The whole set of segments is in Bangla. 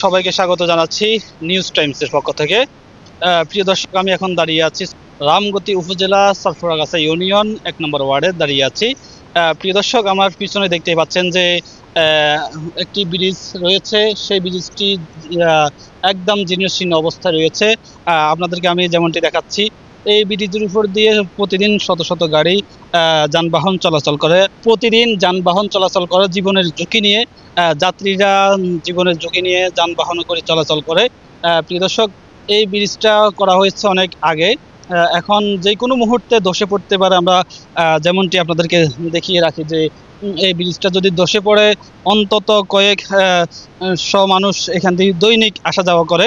সবাইকে স্বাগত জানাচ্ছি নিউজ টাইমসের পক্ষ থেকে। প্রিয় দর্শক, আমি এখন দাঁড়িয়ে আছি রামগতি উপজেলা সারফরাগাছা ইউনিয়ন 1 নম্বর ওয়ার্ডে দাঁড়িয়ে আছি। প্রিয় দর্শক, আমার পিছনে দেখতে পাচ্ছেন যে একটি ব্রিজ রয়েছে। সেই ব্রিজটি একদম জীর্ণশীর্ণ অবস্থায় রয়েছে। আপনাদেরকে আমি যেমনটি দেখাচ্ছি, এই ব্রিজের উপর দিয়ে প্রতিদিন শত শত গাড়ি যানবাহন চলাচল করে। প্রতিদিন যানবাহন চলাচল করে জীবনের ঝুঁকি নিয়ে। যাত্রীরা জীবনের ঝুঁকি নিয়ে যানবাহন করে চলাচল করে। প্রিয় দর্শক, এই ব্রিজটা করা হয়েছে অনেক আগে। এখন যে কোনো মুহূর্তে ধসে পড়তে পারে। আমরা যেমনটি আপনাদেরকে দেখিয়ে রাখি যে এই ব্রিজটা যদি ধসে পড়ে, অন্তত কয়েক শ মানুষ এখান থেকে দৈনিক আসা যাওয়া করে।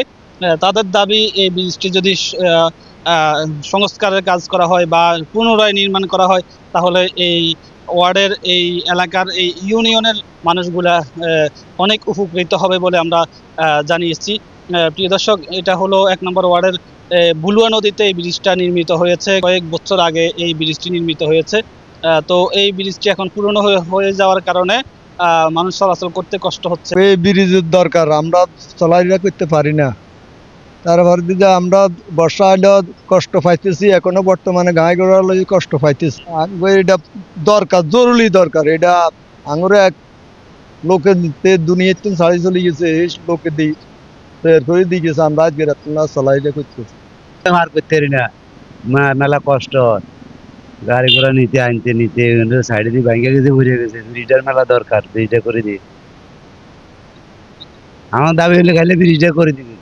তাদের দাবি, এই ব্রিজটি যদি সংস্কারের কাজ করা হয় বা পুনরায় নির্মাণ করা হয়, তাহলে এই ওয়ার্ডের, এই এলাকার, এই ইউনিয়নের মানুষগুলা অনেক উপকৃত হবে বলে আমরা জানিয়েছি। প্রিয় দর্শক, এটা হলো 1 নম্বর ওয়ার্ডের বুলুয়া নদীতে এই ব্রিজটা নির্মিত হয়েছে। কয়েক বছর আগে এই ব্রিজটি নির্মিত হয়েছে। তো এই ব্রিজটি এখন পুরনো হয়ে যাওয়ার কারণে মানুষ চলাচল করতে কষ্ট হচ্ছে। এই ব্রিজের দরকার, আমরা চলাফেরা করতে পারি না। তারপর দিকে আমরা বর্ষা হলে কষ্ট পাইতেছি, এখনো বর্তমানে গায়ে গোড়া কষ্ট পাইতেছি। এটা দরকার, জরুরি দরকার। এটা আঙুরে এক লোকে দুনিয়াতে ছাড়ি চলে গেছে, এই লোকে দিই বের করে দিয়ে গেছে। আমরা আজকে রাত্রে চলাইলে করতেছি, মার করতে পারি না। মেলা কষ্ট, গাড়ি ঘোড়া নিতে আনতে নিতে সাইডে দিয়ে ভাঙ্গে গেছে, ঘুরে গেছে। ব্রিজটার মেলা দরকার, ব্রিজটা করে দিই। আমার দাবি হলে খাইলে ব্রিজটা করে দিবে।